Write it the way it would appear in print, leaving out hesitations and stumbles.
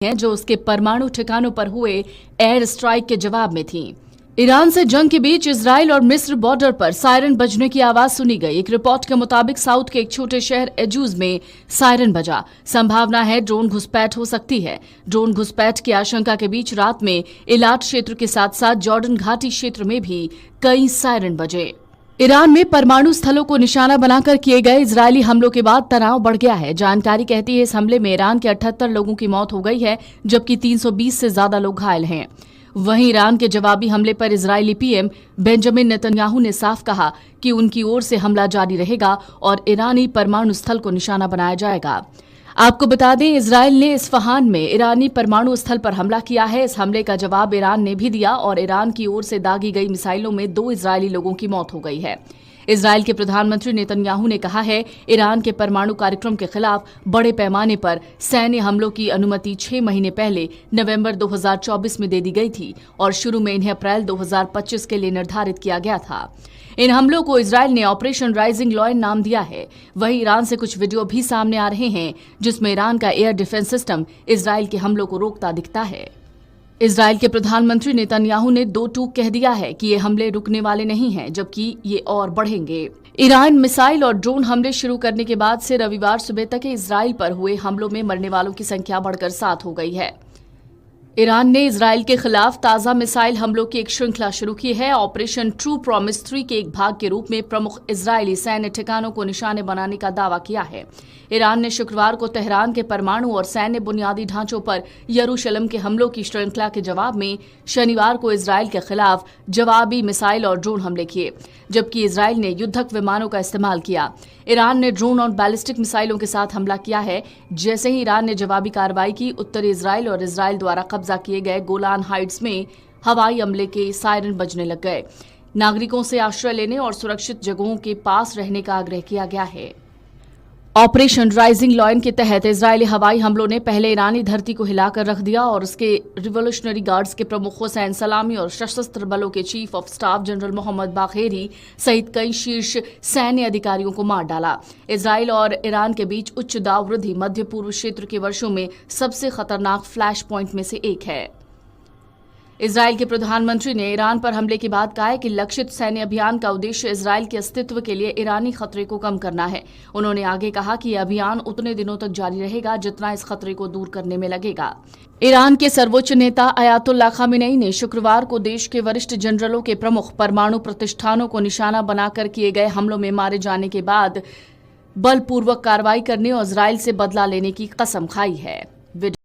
हैं जो उसके परमाणु ठिकानों पर हुए एयर स्ट्राइक के जवाब में थीं। ईरान से जंग के बीच इजराइल और मिस्र बॉर्डर पर सायरन बजने की आवाज सुनी गई। एक रिपोर्ट के मुताबिक साउथ के एक छोटे शहर एजूज में सायरन बजा। संभावना है ड्रोन घुसपैठ हो सकती है। ड्रोन घुसपैठ की आशंका के बीच रात में इलाट क्षेत्र के साथ साथ जॉर्डन घाटी क्षेत्र में भी कई सायरन बजे। ईरान में परमाणु स्थलों को निशाना बनाकर किए गए इजरायली हमलों के बाद तनाव बढ़ गया है। जानकारी कहती है इस हमले में ईरान के 78 लोगों की मौत हो गई है, जबकि 320 से ज्यादा लोग घायल हैं। वहीं ईरान के जवाबी हमले पर इजरायली पीएम बेंजामिन नेतन्याहू ने साफ कहा कि उनकी ओर से हमला जारी रहेगा और ईरानी परमाणु स्थल को निशाना बनाया जाएगा। आपको बता दें, इजरायल ने इस्फहान में ईरानी परमाणु स्थल पर हमला किया है। इस हमले का जवाब ईरान ने भी दिया और ईरान की ओर से दागी गई मिसाइलों में 2 इजरायली लोगों की मौत हो गई है। इजरायल के प्रधानमंत्री नेतन्याहू ने कहा है ईरान के परमाणु कार्यक्रम के खिलाफ बड़े पैमाने पर सैन्य हमलों की अनुमति 6 महीने पहले नवंबर 2024 में दे दी गई थी और शुरू में इन्हें अप्रैल 2025 के लिए निर्धारित किया गया था। इन हमलों को इजरायल ने ऑपरेशन राइजिंग लॉयन नाम दिया है। वहीं ईरान से कुछ वीडियो भी सामने आ रहे हैं जिसमें ईरान का एयर डिफेंस सिस्टम इजरायल के हमलों को रोकता दिखता है। इजरायल के प्रधानमंत्री नेतन्याहू ने 2 टूक कह दिया है कि ये हमले रुकने वाले नहीं हैं, जबकि ये और बढ़ेंगे। ईरान मिसाइल और ड्रोन हमले शुरू करने के बाद से रविवार सुबह तक इजरायल पर हुए हमलों में मरने वालों की संख्या बढ़कर 7 हो गई है। ईरान ने इजरायल के खिलाफ ताजा मिसाइल हमलों की एक श्रृंखला शुरू की है। ऑपरेशन ट्रू प्रॉमिस 3 के एक भाग के रूप में प्रमुख इजरायली सैन्य ठिकानों को निशाने बनाने का दावा किया है। ईरान ने शुक्रवार को तेहरान के परमाणु और सैन्य बुनियादी ढांचों पर यरूशलेम के हमलों की श्रृंखला के जवाब में शनिवार को इजरायल के खिलाफ जवाबी मिसाइल और ड्रोन हमले किए, जबकि इजरायल ने युद्धक विमानों का इस्तेमाल किया। ईरान ने ड्रोन और बैलिस्टिक मिसाइलों के साथ हमला किया है। जैसे ही ईरान ने जवाबी कार्रवाई की, उत्तरी इजरायल और इजरायल द्वारा कब्जा किए गए गोलान हाइट्स में हवाई हमले के सायरन बजने लग गए। नागरिकों से आश्रय लेने और सुरक्षित जगहों के पास रहने का आग्रह किया गया है। ऑपरेशन राइजिंग लॉयन के तहत इजरायली हवाई हमलों ने पहले ईरानी धरती को हिलाकर रख दिया और उसके रिवोल्यूशनरी गार्ड्स के प्रमुख हुसैन सलामी और सशस्त्र बलों के chief of staff general Mohammad Bagheri सहित कई शीर्ष सैन्य अधिकारियों को मार डाला। इजरायल और ईरान के बीच उच्च दाव वृद्धि मध्य पूर्व क्षेत्र के वर्षों में सबसे खतरनाक फ्लैश पॉइंट में से एक है। इजरायल के प्रधानमंत्री ने ईरान पर हमले के बाद कहा है कि लक्षित सैन्य अभियान का उद्देश्य इजरायल के अस्तित्व के लिए ईरानी खतरे को कम करना है। उन्होंने आगे कहा कि यह अभियान उतने दिनों तक जारी रहेगा जितना इस खतरे को दूर करने में लगेगा। ईरान के सर्वोच्च नेता अयातुल्ला खामेनेई ने शुक्रवार को देश के वरिष्ठ जनरलों के प्रमुख परमाणु प्रतिष्ठानों को निशाना बनाकर किए गए हमलों में मारे जाने के बाद बलपूर्वक कार्रवाई करने और इजरायल से बदला लेने की कसम खाई है।